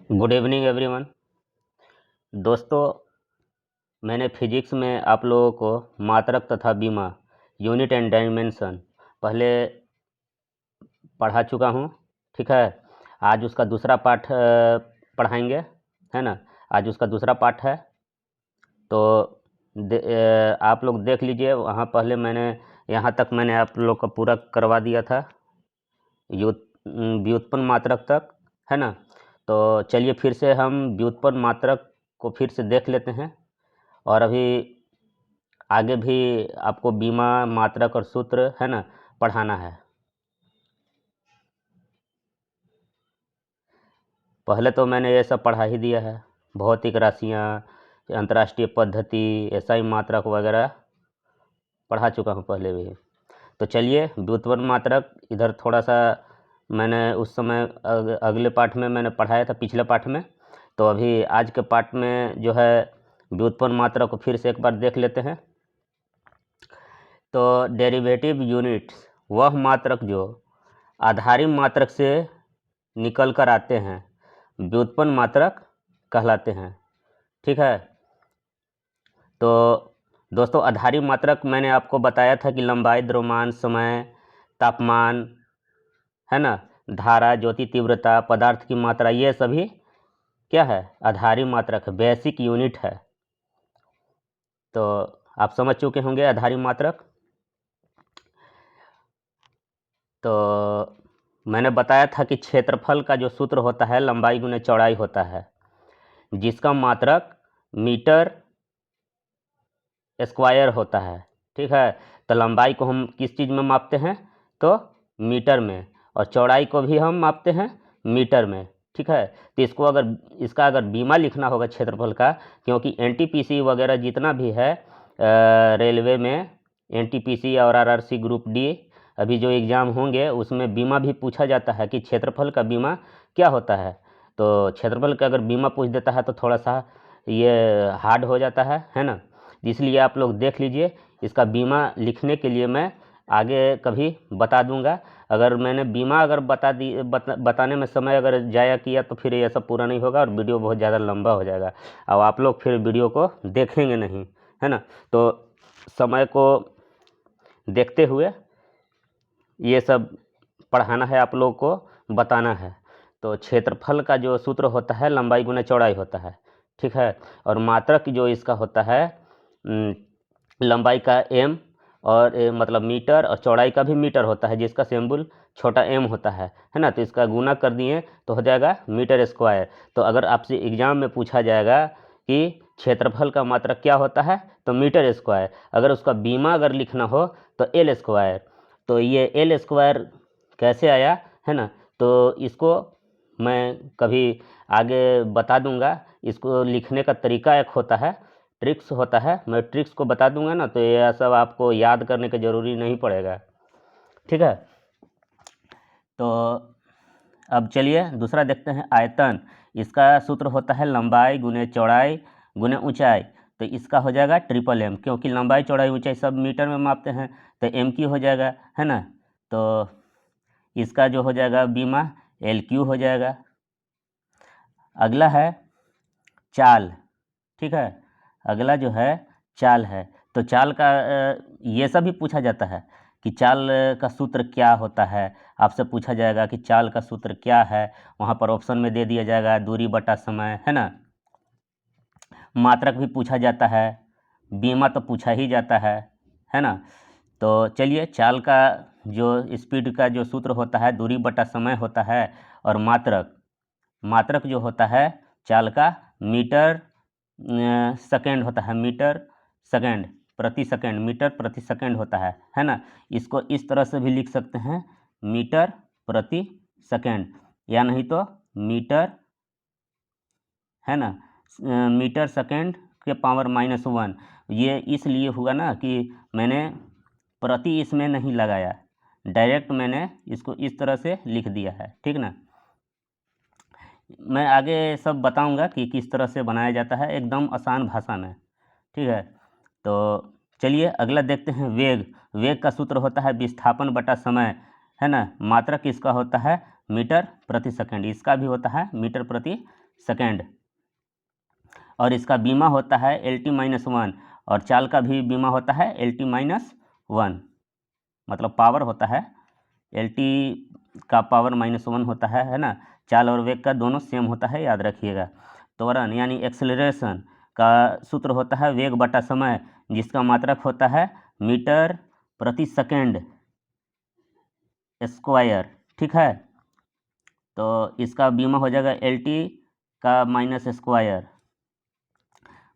Good evening everyone. दोस्तों, मैंने physics में आप लोगों को मात्रक तथा बीमा यूनिट एंड डायमेंशन पहले पढ़ा चुका हूँ। ठीक है, आज उसका दूसरा पाठ पढ़ाएंगे, है ना। आज उसका दूसरा पाठ है, तो आप लोग देख लीजिए। वहाँ पहले मैंने यहाँ तक मैंने आप लोग को पूरा करवा दिया था, व्युत्पन्न मात्रक तक, है ना। तो चलिए फिर से हम व्युत्पन्न मात्रक को फिर से देख लेते हैं, और अभी आगे भी आपको बीमा मात्रक और सूत्र, है ना, पढ़ाना है। पहले तो मैंने ये सब पढ़ा ही दिया है, भौतिक राशियाँ, अंतर्राष्ट्रीय पद्धति, एसआई मात्रक वगैरह पढ़ा चुका हूँ पहले भी। तो चलिए व्युत्पन्न मात्रक इधर थोड़ा सा मैंने उस समय अगले पाठ में मैंने पढ़ाया था, पिछले पाठ में। तो अभी आज के पाठ में जो है व्युत्पन्न मात्रक को फिर से एक बार देख लेते हैं। तो डेरिवेटिव यूनिट्स वह मात्रक जो आधारी मात्रक से निकल कर आते हैं व्युत्पन्न मात्रक कहलाते हैं। ठीक है, तो दोस्तों आधारी मात्रक मैंने आपको बताया था कि लंबाई, द्रव्यमान, समय, तापमान, है ना, धारा, ज्योति तीव्रता, पदार्थ की मात्रा, ये सभी क्या है, आधारी मात्रक है, बेसिक यूनिट है। तो आप समझ चुके होंगे आधारी मात्रक। तो मैंने बताया था कि क्षेत्रफल का जो सूत्र होता है लंबाई गुने चौड़ाई होता है, जिसका मात्रक मीटर स्क्वायर होता है। ठीक है, तो लंबाई को हम किस चीज़ में मापते हैं, तो मीटर में, और चौड़ाई को भी हम मापते हैं मीटर में। ठीक है, तो इसका अगर बीमा लिखना होगा क्षेत्रफल का, क्योंकि एनटीपीसी वगैरह जितना भी है रेलवे में, एनटीपीसी और आरआरसी ग्रुप डी अभी जो एग्ज़ाम होंगे उसमें बीमा भी पूछा जाता है कि क्षेत्रफल का बीमा क्या होता है। तो क्षेत्रफल का अगर बीमा पूछ देता है तो थोड़ा सा ये हार्ड हो जाता है ना। इसलिए आप लोग देख लीजिए, इसका बीमा लिखने के लिए मैं आगे कभी बता दूंगा। अगर मैंने बीमा अगर बताने में समय अगर जाया किया तो फिर ये सब पूरा नहीं होगा और वीडियो बहुत ज़्यादा लंबा हो जाएगा, अब आप लोग फिर वीडियो को देखेंगे नहीं, है ना। तो समय को देखते हुए ये सब पढ़ाना है, आप लोग को बताना है। तो क्षेत्रफल का जो सूत्र होता है लंबाई गुना चौड़ाई होता है। ठीक है, और मात्रक जो इसका होता है लंबाई का एम, और मतलब मीटर, और चौड़ाई का भी मीटर होता है जिसका सिंबल छोटा एम होता है ना। तो इसका गुना कर दिए तो हो जाएगा मीटर स्क्वायर। तो अगर आपसे एग्जाम में पूछा जाएगा कि क्षेत्रफल का मात्रक क्या होता है, तो मीटर स्क्वायर। अगर उसका बीमा अगर लिखना हो तो एल स्क्वायर। तो ये एल स्क्वायर कैसे आया, है ना, तो इसको मैं कभी आगे बता दूंगा। इसको लिखने का तरीका एक होता है, ट्रिक्स होता है, मैं ट्रिक्स को बता दूंगा ना, तो यह सब आपको याद करने का ज़रूरी नहीं पड़ेगा। ठीक है, तो अब चलिए दूसरा देखते हैं, आयतन। इसका सूत्र होता है लंबाई गुने चौड़ाई गुने ऊंचाई। तो इसका हो जाएगा ट्रिपल एम, क्योंकि लंबाई चौड़ाई ऊंचाई सब मीटर में मापते हैं, तो एम क्यू हो जाएगा, है ना। तो इसका जो हो जाएगा बीमा एल क्यू हो जाएगा। अगला है चाल। ठीक है, अगला जो है चाल है। तो चाल का ये सब भी पूछा जाता है कि चाल का सूत्र क्या होता है, आपसे पूछा जाएगा कि चाल का सूत्र क्या है। वहाँ पर ऑप्शन में दे दिया जाएगा दूरी बटा समय, है ना। मात्रक भी पूछा जाता है, बीमा तो पूछा ही जाता है ना। तो चलिए, चाल का जो स्पीड का जो सूत्र होता है दूरी बटा समय होता है, और मात्रक जो होता है चाल का मीटर सेकेंड होता है, मीटर सेकेंड प्रति सेकेंड, मीटर प्रति सेकेंड होता है ना। इसको इस तरह से भी लिख सकते हैं, मीटर प्रति सेकेंड, या नहीं तो मीटर, है ना, मीटर सेकेंड के पावर -1। ये इसलिए हुआ ना कि मैंने प्रति इसमें नहीं लगाया, डायरेक्ट मैंने इसको इस तरह से लिख दिया है। ठीक ना, मैं आगे सब बताऊंगा कि किस तरह से बनाया जाता है, एकदम आसान भाषा में। ठीक है, तो चलिए अगला देखते हैं, वेग का सूत्र होता है विस्थापन बटा समय, है ना। मात्रक इसका होता है मीटर प्रति सेकंड, इसका भी होता है मीटर प्रति सेकेंड। और इसका बीमा होता है LT-1, और चाल का भी बीमा होता है LT-1, मतलब पावर होता है LT का पावर -1 होता है ना। चाल और वेग का दोनों सेम होता है, याद रखिएगा। त्वरण यानी एक्सेलरेशन का सूत्र होता है वेग बटा समय, जिसका मात्रक होता है मीटर प्रति सेकेंड स्क्वायर, ठीक है। तो इसका बीमा हो जाएगा LT का -स्क्वायर।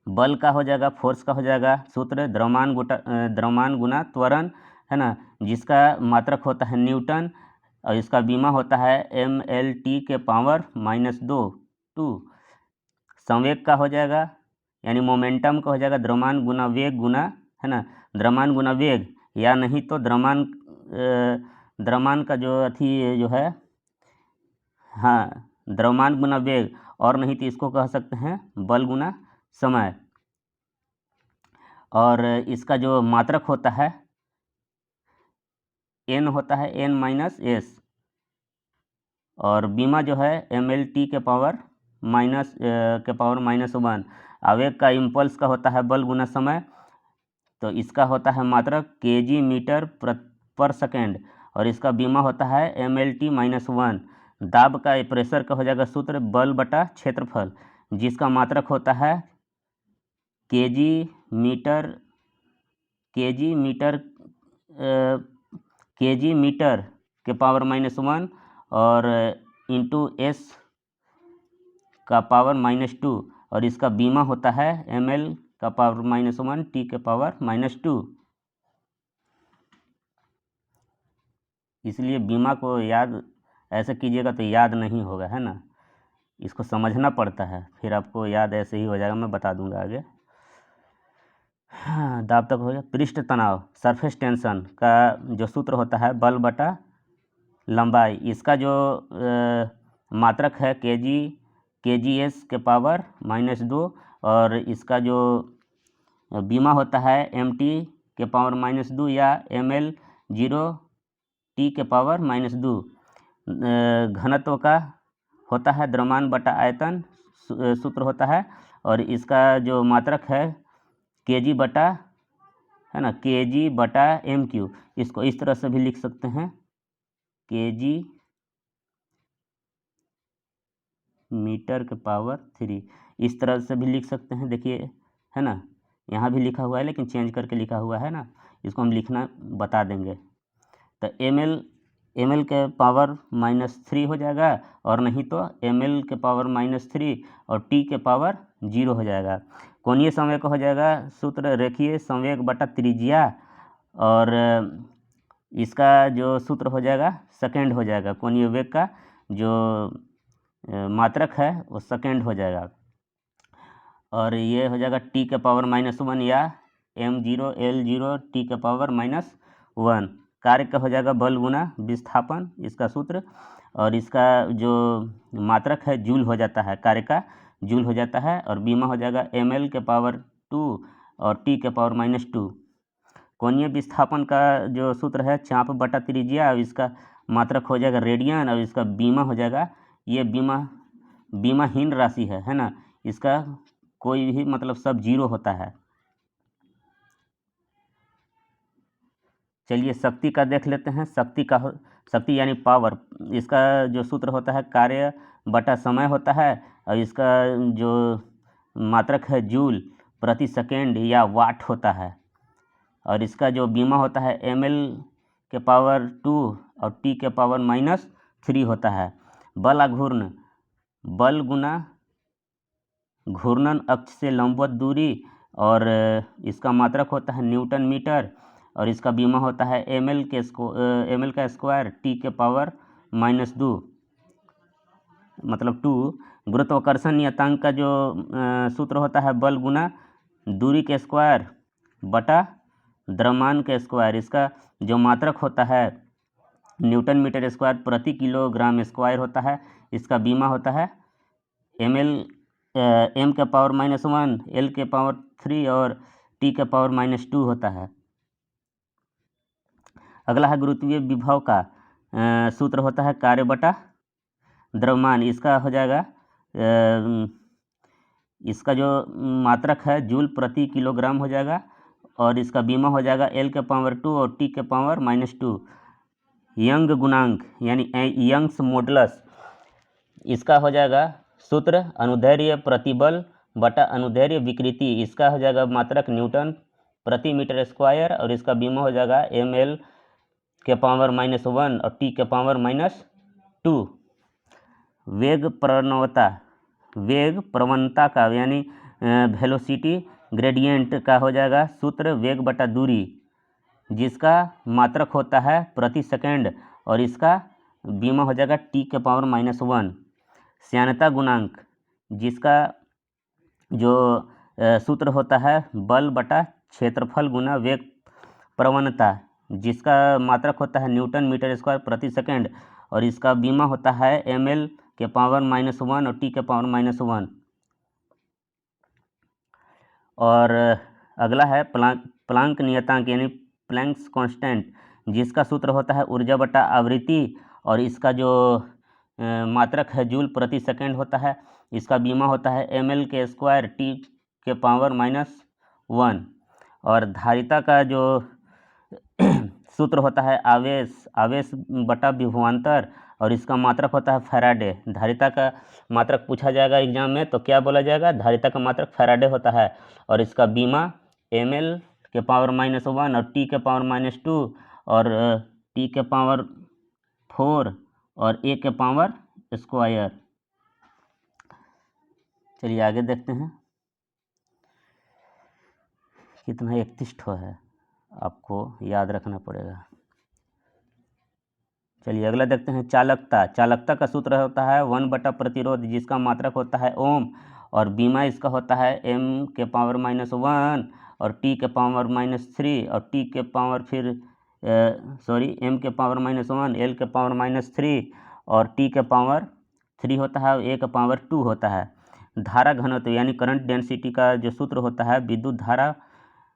बल का हो जाएगा, फोर्स का हो जाएगा सूत्र द्रव्यमान गुना त्वरण, है ना, जिसका मात्रक होता है न्यूटन, और इसका बीमा होता है mLT के पावर -2। संवेग का हो जाएगा यानी मोमेंटम का हो जाएगा द्रव्यमान गुना वेग गुना, है ना, द्रव्यमान गुना वेग, या नहीं तो द्रव्यमान का जो जो है, हाँ, द्रव्यमान गुना वेग, और नहीं तो इसको कह सकते हैं बल गुना समय। और इसका जो मात्रक होता है n होता है n-s, और बीमा जो है mLT के पावर -1। आवेग का इम्पल्स का होता है बल गुना समय, तो इसका होता है मात्रक kg मीटर पर सेकेंड, और इसका बीमा होता है mLT-1। दाब का प्रेशर का हो जाएगा सूत्र बल बटा क्षेत्रफल, जिसका मात्रक होता है kg मीटर के पावर -1, और इंटू s का पावर -2, और इसका बीमा होता है ml का पावर -1 t के पावर -2। इसलिए बीमा को याद ऐसे कीजिएगा तो याद नहीं होगा, है ना, इसको समझना पड़ता है, फिर आपको याद ऐसे ही हो जाएगा, मैं बता दूंगा आगे। हाँ, दाब तक हो गया। पृष्ठ तनाव सरफेस टेंशन का जो सूत्र होता है बल बटा लंबाई, इसका जो मात्रक है kgs के पावर -2, और इसका जो बीमा होता है mt के पावर -2 या ml 0 t के पावर -2। घनत्व का होता है द्रव्यमान बटा आयतन सूत्र होता है, और इसका जो मात्रक है kg बटा, है ना, kg बटा mq। इसको इस तरह से भी लिख सकते हैं kg मीटर के पावर 3, इस तरह से भी लिख सकते हैं, देखिए, है ना, यहाँ भी लिखा हुआ है लेकिन चेंज करके लिखा हुआ है ना, इसको हम लिखना बता देंगे। तो ml के पावर -3 हो जाएगा, और नहीं तो ml के पावर -3 और t के पावर 0 हो जाएगा। कोणीय संवेग हो जाएगा सूत्र रेखीय संवेग बटा त्रिज्या, और इसका जो सूत्र हो जाएगा सेकेंड हो जाएगा, कोणीय वेग का जो मात्रक है वो सेकेंड हो जाएगा, और ये हो जाएगा t के पावर -1 या m0 L0 t के पावर -1। कार्य का हो जाएगा बल गुना विस्थापन, इसका सूत्र, और इसका जो मात्रक है जूल हो जाता है, कार्य का जूल हो जाता है, और बीमा हो जाएगा ml के पावर 2 और t के पावर -2। कोणीय विस्थापन का जो सूत्र है चाप बटा त्रिज्या, और इसका मात्रक हो जाएगा रेडियन, और इसका बीमा हो जाएगा, ये बीमाहीन राशि है ना, इसका कोई भी मतलब सब 0 होता है। चलिए शक्ति का देख लेते हैं। शक्ति यानी पावर, इसका जो सूत्र होता है कार्य बटा समय होता है, और इसका जो मात्रक है जूल प्रति सेकेंड या वाट होता है, और इसका जो बीमा होता है ml के पावर 2 और t के पावर -3 होता है। बल आघूर्ण, बल गुना घूर्णन अक्ष से लंबवत दूरी, और इसका मात्रक होता है न्यूटन मीटर, और इसका बीमा होता है ml का स्क्वायर t के पावर -2 मतलब 2। गुरुत्वाकर्षण नियतांक का जो सूत्र होता है बल गुना दूरी के स्क्वायर बटा द्रव्यमान के स्क्वायर, इसका जो मात्रक होता है न्यूटन मीटर स्क्वायर प्रति किलोग्राम स्क्वायर होता है। इसका बीमा होता है m के पावर -1 l के पावर 3 और t के पावर -2 होता है। अगला है गुरुत्वीय विभव का सूत्र होता है कार्य बटा द्रव्यमान, इसका हो जाएगा इसका जो मात्रक है जूल प्रति किलोग्राम हो जाएगा, और इसका बीमा हो जाएगा L के पावर 2 और T के पावर -2। यंग गुणांक यानी यंग्स मॉडुलस, इसका हो जाएगा सूत्र अनुदैर्ध्य प्रतिबल बटा अनुदैर्ध्य विकृति, इसका हो जाएगा मात्रक न्यूटन प्रति मीटर स्क्वायर, और इसका बीमा हो जाएगा ml के पावर -1 और T के पावर -2। वेग प्रवणता का यानी वेलोसिटी ग्रेडियंट का हो जाएगा सूत्र वेग बटा दूरी, जिसका मात्रक होता है प्रति सेकंड, और इसका बीमा हो जाएगा T के पावर -1। श्यानता गुणांक, जिसका जो सूत्र होता है बल बटा क्षेत्रफल गुना वेग प्रवणता, जिसका मात्रक होता है न्यूटन मीटर स्क्वायर प्रति सेकंड, और इसका बीमा होता है ml के पावर -1 और T के पावर -1। और अगला है प्लांक नियतांक यानी प्लैंक्स कांस्टेंट, जिसका सूत्र होता है ऊर्जा बटा आवृत्ति, और इसका जो मात्रक है जूल प्रति सेकंड होता है। इसका बीमा होता है ml के स्क्वायर T के पावर -1। और धारिता का जो सूत्र होता है आवेश बटा विभवांतर, और इसका मात्रक होता है फैराडे। धारिता का मात्रक पूछा जाएगा एग्जाम में तो क्या बोला जाएगा, धारिता का मात्रक फैराडे होता है, और इसका बीमा ml के पावर -1 और T के पावर -2 और T के पावर 4 और A के पावर स्क्वायर। चलिए आगे देखते हैं, कितना 31 ठो है, आपको याद रखना पड़ेगा। चलिए अगला देखते हैं चालकता का सूत्र होता है 1 बटा प्रतिरोध, जिसका मात्रक होता है ओम, और बीमा इसका होता है m के पावर -1 और T के पावर -3 और T के पावर m के पावर -1 L के पावर -3 और T के पावर 3 होता है और A के पावर 2 होता है। धारा घनत्व यानी करंट डेंसिटी का जो सूत्र होता है विद्युत धारा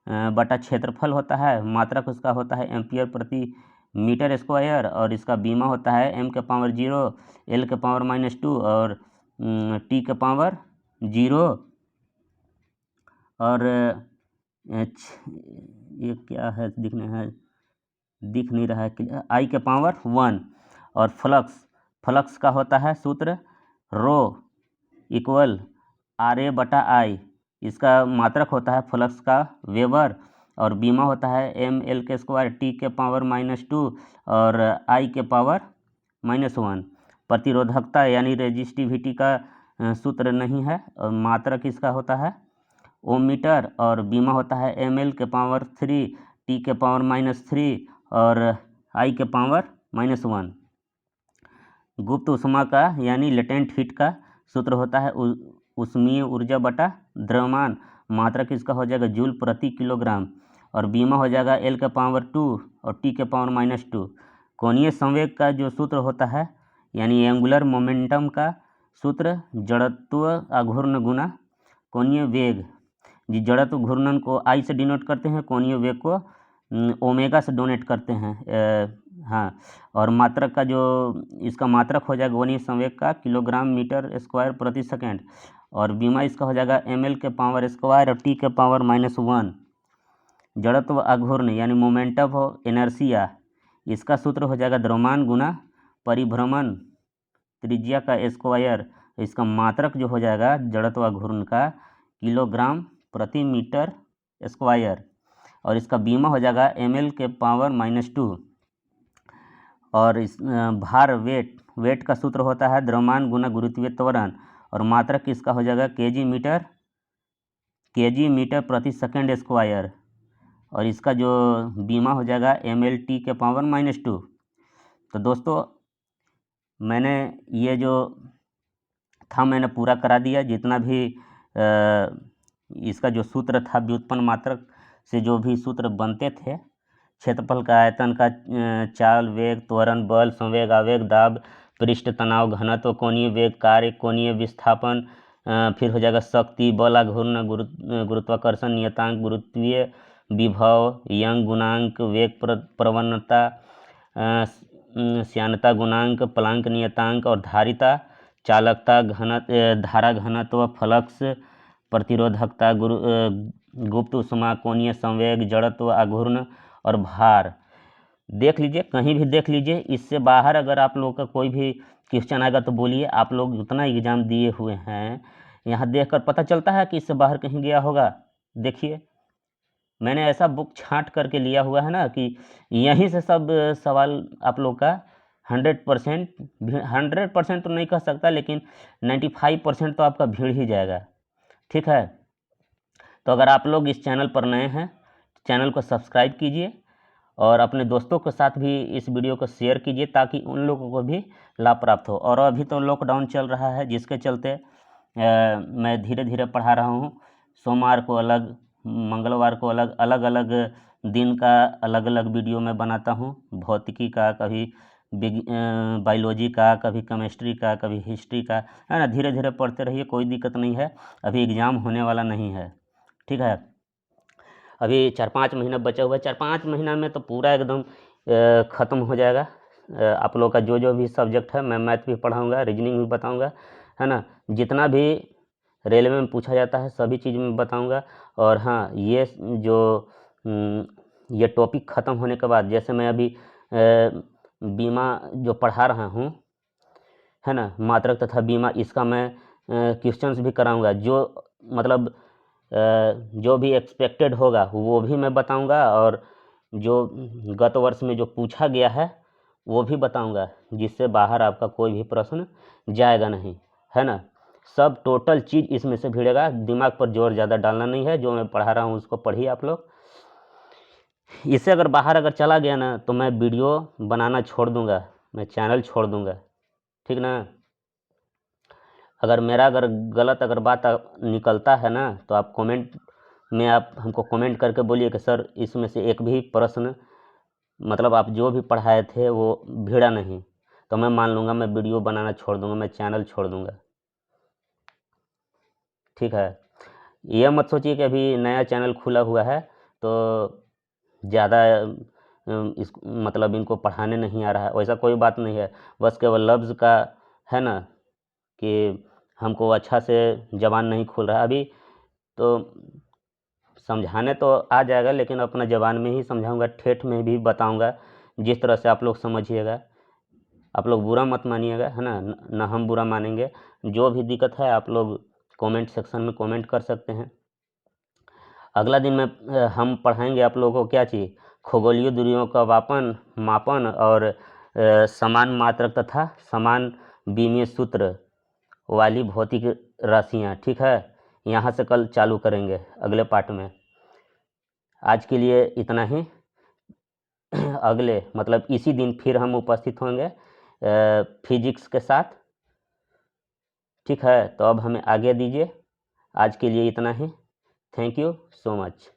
बटा क्षेत्रफल होता है, मात्रक उसका होता है एम्पियर प्रति मीटर स्क्वायर, और इसका बीमा होता है m के पावर 0 L के पावर -2 और T के पावर 0 और ये क्या है दिख नहीं रहा है, I के पावर 1। और फ्लक्स का होता है सूत्र रो इक्वल RA बटा I, इसका मात्रक होता है फ्लक्स का वेबर, और बीमा होता है ml के स्क्वायर T के पावर -2 और I के पावर -1। प्रतिरोधकता यानी रेजिस्टिविटी का सूत्र नहीं है, और मात्रक इसका होता है ओम मीटर, और बीमा होता है ml के पावर 3 T के पावर -3 और I के पावर -1। गुप्त ऊष्मा का यानी लेटेंट हीट का सूत्र होता है ऊष्मीय ऊर्जा बटा द्रव्यमान, मात्रक इसका हो जाएगा जूल प्रति किलोग्राम, और बीमा हो जाएगा L के पावर 2 और T के पावर -2। कोणीय संवेग का जो सूत्र होता है यानी एंगुलर मोमेंटम का सूत्र जड़त्व आघूर्ण गुना कोणीय वेग, जी जड़त्व घूर्णन को I से डिनोट करते हैं, कोणीय वेग को ओमेगा से डोनेट करते हैं। हाँ, और मात्रक का जो इसका मात्रक हो जाएगा कोणीय संवेग का किलोग्राम मीटर स्क्वायर प्रति सेकंड, और बीमा इसका हो जाएगा ml के पावर स्क्वायर और T के पावर -1। जड़त्व आघूर्ण यानी मोमेंटम ऑफ इनर्शिया, इसका सूत्र हो जाएगा द्रव्यमान गुना परिभ्रमण त्रिज्या का स्क्वायर, इसका मात्रक जो हो जाएगा जड़त्व आघूर्ण का किलोग्राम प्रति मीटर स्क्वायर, और इसका बीमा हो जाएगा ml के पावर -2। और इस भार वेट का सूत्र होता है द्रव्यमान गुना गुरुत्वीय त्वरण, और मात्रक इसका हो जाएगा केजी मीटर प्रति सेकंड स्क्वायर, और इसका जो बीमा हो जाएगा mlt के पावर -2। तो दोस्तों मैंने ये जो था मैंने पूरा करा दिया, जितना भी इसका जो सूत्र था व्युत्पन्न मात्रक से जो भी सूत्र बनते थे, क्षेत्रफल का, आयतन का, चाल, वेग, त्वरण, बल, संवेग, आवेग, दाब, पृष्ठ तनाव, घनत्व, कोणीय वेग, कार्य, कोणीय विस्थापन, फिर हो जाएगा शक्ति, बल आघूर्ण, गुरुत्वाकर्षण नियतांक, गुरुत्वीय विभव, यंग गुणांक, वेग प्रवणता, श्यानता गुणांक, प्लांक नियतांक और धारिता चालकता, धारा घनत्व, फ्लक्स, प्रतिरोधकता, गुप्त ऊष्मा, कोणीय संवेग, जड़त्व, आघूर्ण और भार। देख लीजिए, कहीं भी देख लीजिए, इससे बाहर अगर आप लोगों का कोई भी क्वेश्चन आएगा तो बोलिए। आप लोग उतना एग्जाम दिए हुए हैं, यहाँ देखकर पता चलता है कि इससे बाहर कहीं गया होगा। देखिए, मैंने ऐसा बुक छांट करके लिया हुआ है ना कि यहीं से सब सवाल आप लोग का 100% तो नहीं कह सकता, लेकिन 95% तो आपका भीड़ ही जाएगा। ठीक है, तो अगर आप लोग इस चैनल पर नए हैं, चैनल को सब्सक्राइब कीजिए और अपने दोस्तों के साथ भी इस वीडियो को शेयर कीजिए ताकि उन लोगों को भी लाभ प्राप्त हो। और अभी तो लॉकडाउन चल रहा है, जिसके चलते मैं धीरे धीरे पढ़ा रहा हूँ। सोमवार को अलग, मंगलवार को अलग, अलग अलग दिन का अलग अलग वीडियो मैं बनाता हूँ। भौतिकी का, कभी बायोलॉजी का, कभी केमिस्ट्री का, कभी हिस्ट्री का, है ना। धीरे धीरे पढ़ते रहिए, कोई दिक्कत नहीं है। अभी एग्ज़ाम होने वाला नहीं है, ठीक है। अभी 4-5 महीना बचा हुआ है। 4-5 महीना में तो पूरा एकदम ख़त्म हो जाएगा आप लोग का जो भी सब्जेक्ट है। मैं मैथ भी पढ़ाऊँगा, रीजनिंग भी बताऊँगा, है ना। जितना भी रेलवे में पूछा जाता है सभी चीज़ में बताऊँगा। और हाँ, ये जो ये टॉपिक ख़त्म होने के बाद, जैसे मैं अभी बीमा जो पढ़ा रहा हूँ, है ना, मात्रक तथा बीमा, इसका मैं क्वेश्चंस भी कराऊंगा। जो मतलब जो भी एक्सपेक्टेड होगा वो भी मैं बताऊंगा, और जो गत वर्ष में जो पूछा गया है वो भी बताऊंगा, जिससे बाहर आपका कोई भी प्रश्न जाएगा नहीं, है ना। सब टोटल चीज़ इसमें से भिड़ेगा। दिमाग पर जोर ज़्यादा डालना नहीं है, जो मैं पढ़ा रहा हूँ उसको पढ़िए आप लोग। इससे अगर बाहर अगर चला गया ना तो मैं वीडियो बनाना छोड़ दूंगा, मैं चैनल छोड़ दूंगा, ठीक ना। अगर मेरा गलत अगर बात निकलता है ना तो आप कमेंट में आप हमको कमेंट करके बोलिए कि सर इसमें से एक भी प्रश्न मतलब आप जो भी पढ़ाए थे वो भिड़ा नहीं, तो मैं मान लूँगा, मैं वीडियो बनाना छोड़ दूँगा, मैं चैनल छोड़ दूँगा, ठीक है। ये मत सोचिए कि अभी नया चैनल खुला हुआ है तो ज़्यादा इस मतलब इनको पढ़ाने नहीं आ रहा है, वैसा कोई बात नहीं है। बस केवल लफ्ज़ का है ना कि हमको अच्छा से ज़बान नहीं खुल रहा अभी, तो समझाने तो आ जाएगा, लेकिन अपना ज़बान में ही समझाऊंगा, ठेठ में भी बताऊंगा, जिस तरह से आप लोग समझिएगा। आप लोग बुरा मत मानिएगा, है ना, ना हम बुरा मानेंगे। जो भी दिक्कत है आप लोग कमेंट सेक्शन में कमेंट कर सकते हैं। अगला दिन में हम पढ़ाएंगे आप लोगों को क्या चीज़, खगोलीय दूरियों का मापन और समान मात्रक तथा समान विमीय सूत्र वाली भौतिक राशियाँ, ठीक है। यहाँ से कल चालू करेंगे अगले पार्ट में। आज के लिए इतना ही। अगले मतलब इसी दिन फिर हम उपस्थित होंगे फिजिक्स के साथ, ठीक है। तो अब हमें आगे दीजिए, आज के लिए इतना ही। Thank you so much.